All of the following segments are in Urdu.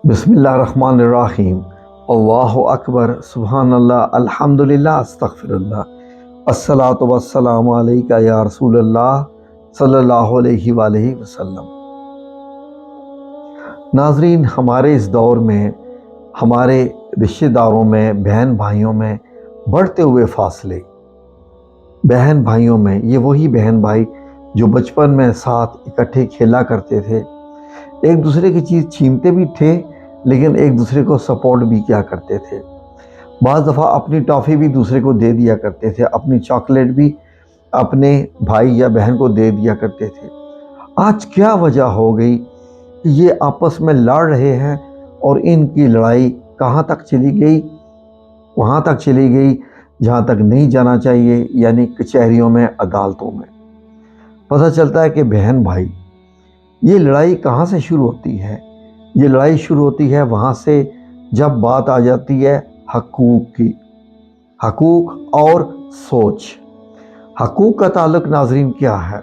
بسم اللہ الرحمن الرحیم۔ اللہ اکبر، سبحان اللہ، الحمدللہ، استغفر اللہ، الصلاۃ والسلام علیکہ یا رسول اللہ صلی اللہ علیہ وآلہ وسلم۔ ناظرین، ہمارے اس دور میں ہمارے رشتہ داروں میں، بہن بھائیوں میں بڑھتے ہوئے فاصلے، بہن بھائیوں میں یہ وہی بہن بھائی جو بچپن میں ساتھ اکٹھے کھیلا کرتے تھے، ایک دوسرے کی چیز چھینتے بھی تھے لیکن ایک دوسرے کو سپورٹ بھی کیا کرتے تھے۔ بعض دفعہ اپنی ٹافی بھی دوسرے کو دے دیا کرتے تھے، اپنی چاکلیٹ بھی اپنے بھائی یا بہن کو دے دیا کرتے تھے۔ آج کیا وجہ ہو گئی کہ یہ آپس میں لڑ رہے ہیں اور ان کی لڑائی کہاں تک چلی گئی؟ وہاں تک چلی گئی جہاں تک نہیں جانا چاہیے، یعنی کچہریوں میں، عدالتوں میں۔ پتہ چلتا ہے کہ بہن بھائی، یہ لڑائی کہاں سے شروع ہوتی ہے؟ یہ لڑائی شروع ہوتی ہے وہاں سے جب بات آ جاتی ہے حقوق کی، حقوق اور سوچ۔ حقوق کا تعلق ناظرین کیا ہے؟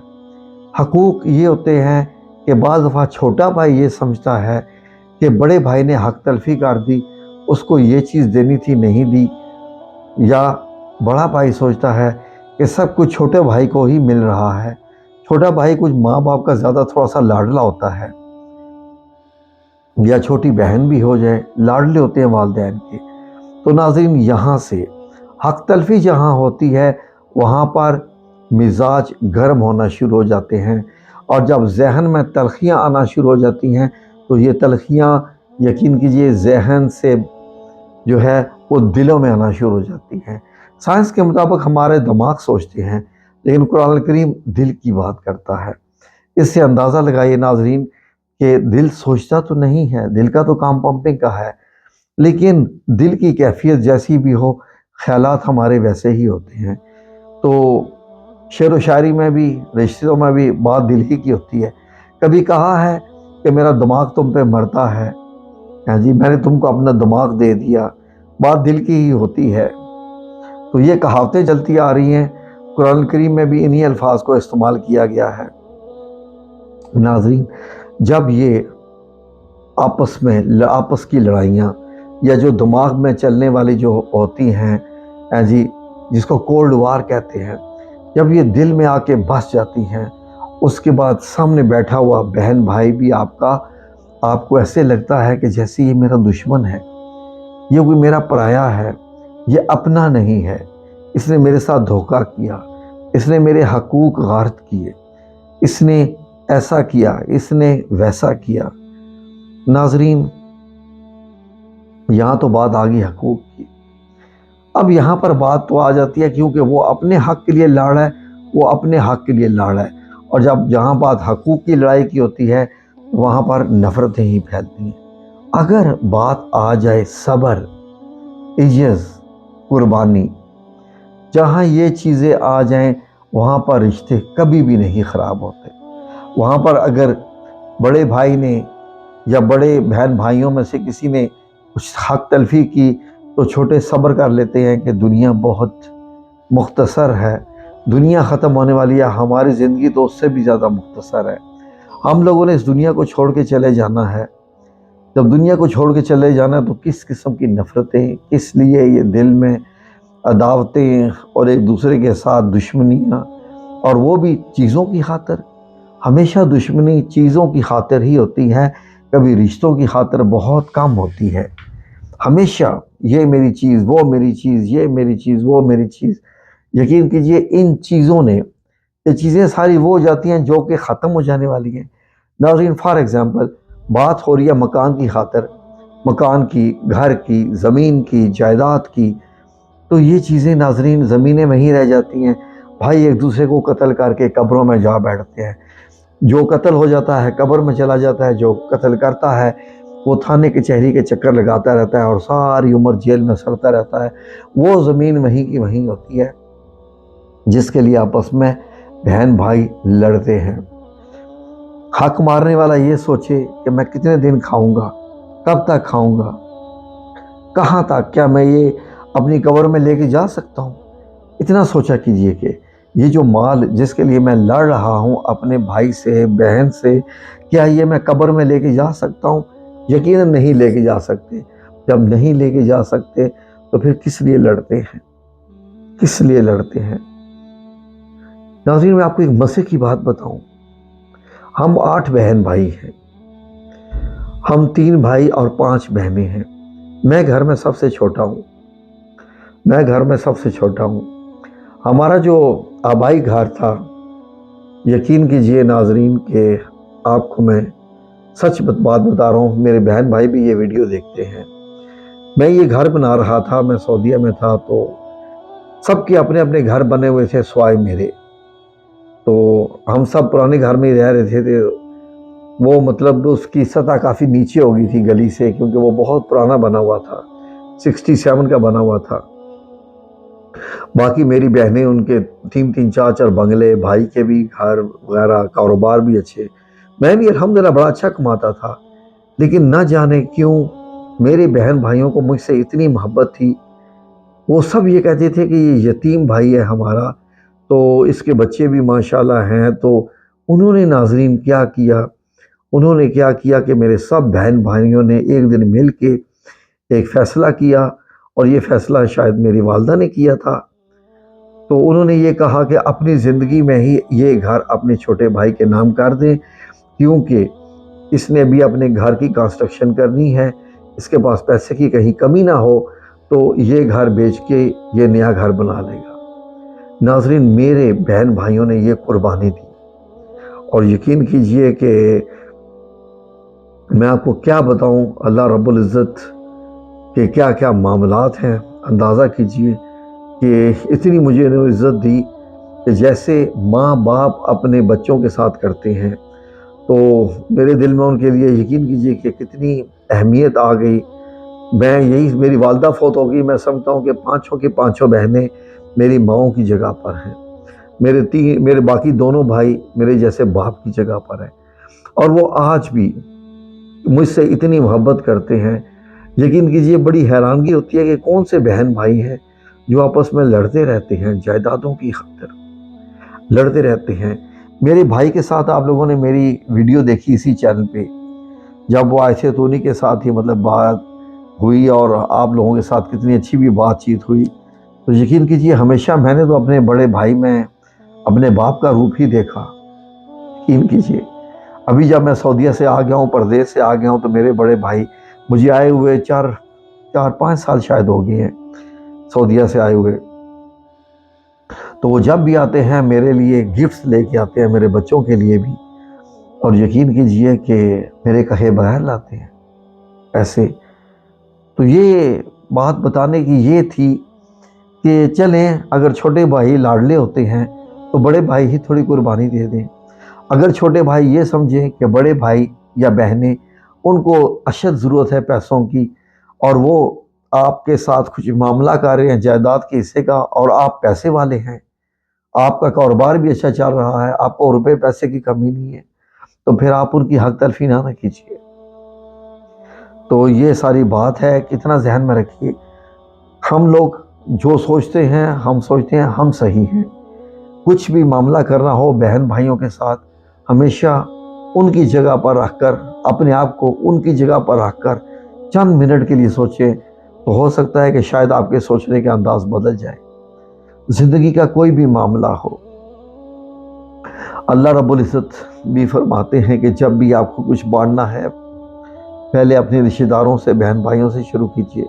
حقوق یہ ہوتے ہیں کہ بعض دفعہ چھوٹا بھائی یہ سمجھتا ہے کہ بڑے بھائی نے حق تلفی کر دی، اس کو یہ چیز دینی تھی نہیں دی، یا بڑا بھائی سوچتا ہے کہ سب کچھ چھوٹے بھائی کو ہی مل رہا ہے۔ چھوٹا بھائی کچھ ماں باپ کا زیادہ تھوڑا سا لاڈلا ہوتا ہے، یا چھوٹی بہن بھی ہو جائے، لاڈلے ہوتے ہیں والدین کے۔ تو ناظرین، یہاں سے حق تلفی جہاں ہوتی ہے وہاں پر مزاج گرم ہونا شروع ہو جاتے ہیں، اور جب ذہن میں تلخیاں آنا شروع ہو جاتی ہیں تو یہ تلخیاں یقین کیجئے ذہن سے جو ہے وہ دلوں میں آنا شروع ہو جاتی ہیں۔ سائنس کے مطابق ہمارے دماغ سوچتے ہیں لیکن قرآن کریم دل کی بات کرتا ہے۔ اس سے اندازہ لگائیے ناظرین کہ دل سوچتا تو نہیں ہے، دل کا تو کام پمپنگ کا ہے، لیکن دل کی کیفیت جیسی بھی ہو، خیالات ہمارے ویسے ہی ہوتے ہیں۔ تو شعر و شاعری میں بھی، رشتوں میں بھی بات دل ہی کی ہوتی ہے۔ کبھی کہا ہے کہ میرا دماغ تم پہ مرتا ہے، جی میں نے تم کو اپنا دماغ دے دیا، بات دل کی ہی ہوتی ہے۔ تو یہ کہاوتیں چلتی آ رہی ہیں، قرآن کریم میں بھی انہی الفاظ کو استعمال کیا گیا ہے۔ ناظرین، جب یہ آپس کی لڑائیاں یا جو دماغ میں چلنے والی جو ہوتی ہیں جی، جس کو کولڈ وار کہتے ہیں، جب یہ دل میں آ کے بس جاتی ہیں، اس کے بعد سامنے بیٹھا ہوا بہن بھائی بھی آپ کو ایسے لگتا ہے کہ جیسے یہ میرا دشمن ہے، یہ کوئی میرا پرایا ہے، یہ اپنا نہیں ہے، اس نے میرے ساتھ دھوکہ کیا، اس نے میرے حقوق غارت کیے، اس نے ایسا کیا، اس نے ویسا کیا۔ ناظرین، یہاں تو بات آ گئی حقوق کی۔ اب یہاں پر بات تو آ جاتی ہے کیونکہ وہ اپنے حق کے لیے لڑ ہے، وہ اپنے حق کے لیے لڑ ہے، اور جب جہاں بات حقوق کی لڑائی کی ہوتی ہے وہاں پر نفرتیں ہی پھیلتی ہیں۔ اگر بات آ جائے صبر، عجز، قربانی، جہاں یہ چیزیں آ جائیں وہاں پر رشتے کبھی بھی نہیں خراب ہوتے۔ وہاں پر اگر بڑے بھائی نے یا بڑے بہن بھائیوں میں سے کسی نے کچھ حق تلفی کی تو چھوٹے صبر کر لیتے ہیں کہ دنیا بہت مختصر ہے، دنیا ختم ہونے والی ہے، ہماری زندگی تو اس سے بھی زیادہ مختصر ہے، ہم لوگوں نے اس دنیا کو چھوڑ کے چلے جانا ہے۔ جب دنیا کو چھوڑ کے چلے جانا ہے تو کس قسم کی نفرتیں، کس لیے یہ دل میں عداوتیں اور ایک دوسرے کے ساتھ دشمنیاں، اور وہ بھی چیزوں کی خاطر۔ ہمیشہ دشمنی چیزوں کی خاطر ہی ہوتی ہے، کبھی رشتوں کی خاطر بہت کم ہوتی ہے۔ ہمیشہ یہ میری چیز، وہ میری چیز، یہ میری چیز، وہ میری چیز۔ یقین کیجئے ان چیزوں نے، یہ چیزیں ساری وہ ہو جاتی ہیں جو کہ ختم ہو جانے والی ہیں۔ ناظرین، فار ایگزامپل بات ہو رہی ہے مکان کی خاطر، مکان کی، گھر کی، زمین کی، جائیداد کی، تو یہ چیزیں ناظرین زمینیں میں ہی رہ جاتی ہیں۔ بھائی ایک دوسرے کو قتل کر کے قبروں میں جا بیٹھتے ہیں، جو قتل ہو جاتا ہے قبر میں چلا جاتا ہے، جو قتل کرتا ہے وہ تھانے کچہری کے چکر لگاتا رہتا ہے اور ساری عمر جیل میں سڑتا رہتا ہے۔ وہ زمین وہیں کی وہیں ہوتی ہے جس کے لیے آپس میں بہن بھائی لڑتے ہیں۔ حق مارنے والا یہ سوچے کہ میں کتنے دن کھاؤں گا، کب تک کھاؤں گا، کہاں تک، کیا میں یہ اپنی قبر میں لے کے جا سکتا ہوں؟ اتنا سوچا کیجئے کہ یہ جو مال جس کے لیے میں لڑ رہا ہوں اپنے بھائی سے، بہن سے، کیا یہ میں قبر میں لے کے جا سکتا ہوں؟ یقیناً نہیں لے کے جا سکتے۔ جب نہیں لے کے جا سکتے تو پھر کس لیے لڑتے ہیں؟ کس لیے لڑتے ہیں؟ ناظرین، میں آپ کو ایک مزے کی بات بتاؤں، ہم 8 بہن بھائی ہیں، ہم 3 بھائی اور 5 بہنیں ہیں۔ میں گھر میں سب سے چھوٹا ہوں، میں گھر میں سب سے چھوٹا ہوں۔ ہمارا جو آبائی گھر تھا، یقین کیجئے ناظرین کہ آپ کو میں سچ بات بتا رہا ہوں، میرے بہن بھائی بھی یہ ویڈیو دیکھتے ہیں، میں یہ گھر بنا رہا تھا، میں سعودیہ میں تھا، تو سب کے اپنے اپنے گھر بنے ہوئے تھے سوائے میرے۔ تو ہم سب پرانے گھر میں ہی رہ رہے تھے، وہ مطلب اس کی سطح کافی نیچے ہو گئی تھی گلی سے، کیونکہ وہ بہت پرانا بنا ہوا تھا، 67 کا بنا ہوا تھا۔ باقی میری بہنیں، ان کے 3 4 بنگلے، بھائی کے بھی گھر وغیرہ، کاروبار بھی اچھے، میں بھی الحمدللہ بڑا اچھا کماتا تھا۔ لیکن نہ جانے کیوں میرے بہن بھائیوں کو مجھ سے اتنی محبت تھی، وہ سب یہ کہتے تھے کہ یہ یتیم بھائی ہے ہمارا، تو اس کے بچے بھی ماشاءاللہ ہیں۔ تو انہوں نے ناظرین کیا کیا، انہوں نے کیا کیا کہ میرے سب بہن بھائیوں نے ایک دن مل کے ایک فیصلہ کیا، اور یہ فیصلہ شاید میری والدہ نے کیا تھا۔ تو انہوں نے یہ کہا کہ اپنی زندگی میں ہی یہ گھر اپنے چھوٹے بھائی کے نام کر دیں، کیونکہ اس نے بھی اپنے گھر کی کنسٹرکشن کرنی ہے، اس کے پاس پیسے کی کہیں کمی نہ ہو، تو یہ گھر بیچ کے یہ نیا گھر بنا لے گا۔ ناظرین، میرے بہن بھائیوں نے یہ قربانی دی، اور یقین کیجئے کہ میں آپ کو کیا بتاؤں اللہ رب العزت کہ کیا کیا معاملات ہیں۔ اندازہ کیجئے کہ اتنی مجھے انہوں نے عزت دی کہ جیسے ماں باپ اپنے بچوں کے ساتھ کرتے ہیں، تو میرے دل میں ان کے لیے یقین کیجئے کہ کتنی اہمیت آ گئی۔ میں یہی، میری والدہ فوت ہو گئی، میں سمجھتا ہوں کہ 5 کی 5 بہنیں میری ماؤں کی جگہ پر ہیں، میرے باقی دونوں بھائی میرے جیسے باپ کی جگہ پر ہیں، اور وہ آج بھی مجھ سے اتنی محبت کرتے ہیں۔ یقین کیجئے بڑی حیرانگی ہوتی ہے کہ کون سے بہن بھائی ہیں جو آپس میں لڑتے رہتے ہیں، جائیدادوں کی خاطر لڑتے رہتے ہیں۔ میرے بھائی کے ساتھ آپ لوگوں نے میری ویڈیو دیکھی اسی چینل پہ، جب وہ آئے تھے تو انہی کے ساتھ ہی مطلب بات ہوئی، اور آپ لوگوں کے ساتھ کتنی اچھی بھی بات چیت ہوئی۔ تو یقین کیجئے ہمیشہ میں نے تو اپنے بڑے بھائی میں اپنے باپ کا روپ ہی دیکھا۔ یقین کیجئے ابھی جب میں سعودیہ سے آ گیا ہوں، پردیس سے آ گیا ہوں، تو میرے بڑے بھائی مجھے آئے ہوئے 4-5 سال شاید ہو گئے ہیں سعودیہ سے آئے ہوئے، تو وہ جب بھی آتے ہیں میرے لیے گفٹس لے کے آتے ہیں، میرے بچوں کے لیے بھی، اور یقین کیجئے کہ میرے کہے بغیر لاتے ہیں ایسے۔ تو یہ بات بتانے کی یہ تھی کہ چلیں، اگر چھوٹے بھائی لاڈلے ہوتے ہیں تو بڑے بھائی ہی تھوڑی قربانی دے دیں۔ اگر چھوٹے بھائی یہ سمجھیں کہ بڑے بھائی یا بہنیں ان کو اشد ضرورت ہے پیسوں کی، اور وہ آپ کے ساتھ کچھ معاملہ کر رہے ہیں جائیداد کے حصے کا، اور آپ پیسے والے ہیں، آپ کا کاروبار بھی اچھا چل رہا ہے، آپ کو روپے پیسے کی کمی نہیں ہے، تو پھر آپ ان کی حق تلفی نہ کیجیے۔ تو یہ ساری بات ہے، کتنا ذہن میں رکھیے، ہم لوگ جو سوچتے ہیں ہم سوچتے ہیں ہم صحیح ہیں۔ کچھ بھی معاملہ کرنا ہو بہن بھائیوں کے ساتھ، ہمیشہ ان کی جگہ پر رکھ کر، اپنے آپ کو ان کی جگہ پر رکھ کر چند منٹ کے لیے سوچیں، تو ہو سکتا ہے کہ شاید آپ کے سوچنے کا انداز بدل جائے۔ زندگی کا کوئی بھی معاملہ ہو، اللہ رب العزت بھی فرماتے ہیں کہ جب بھی آپ کو کچھ بانٹنا ہے، پہلے اپنے رشتہ داروں سے، بہن بھائیوں سے شروع کیجئے۔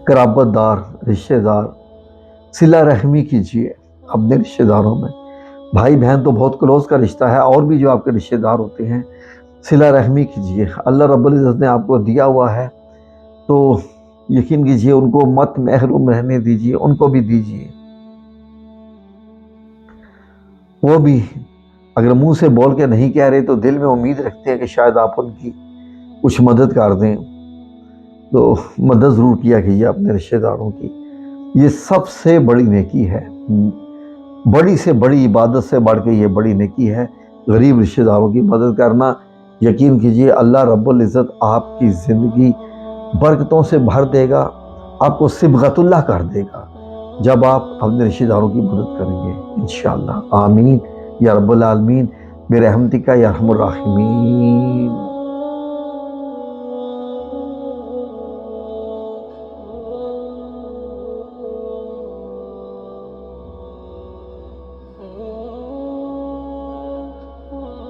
قرابت دار، رشتہ دار، صلہ رحمی کیجئے اپنے رشتہ داروں میں۔ بھائی بہن تو بہت کلوز کا رشتہ ہے، اور بھی جو آپ کے رشتہ دار ہوتے ہیں، صلہ رحمی کیجئے۔ اللہ رب العزت نے آپ کو دیا ہوا ہے تو یقین کیجئے ان کو مت محروم رہنے دیجئے، ان کو بھی دیجئے۔ وہ بھی اگر منہ سے بول کے نہیں کہہ رہے تو دل میں امید رکھتے ہیں کہ شاید آپ ان کی کچھ مدد کر دیں، تو مدد ضرور کیا کیجئے اپنے رشتہ داروں کی۔ یہ سب سے بڑی نیکی ہے، بڑی سے بڑی عبادت سے بڑھ کے یہ بڑی نیکی ہے، غریب رشتہ داروں کی مدد کرنا۔ یقین کیجئے اللہ رب العزت آپ کی زندگی برکتوں سے بھر دے گا، آپ کو صبغت اللہ کر دے گا جب آپ اپنے رشتہ داروں کی مدد کریں گے انشاءاللہ۔ آمین یا رب العالمین برحمتک یا ارحم الراحمین۔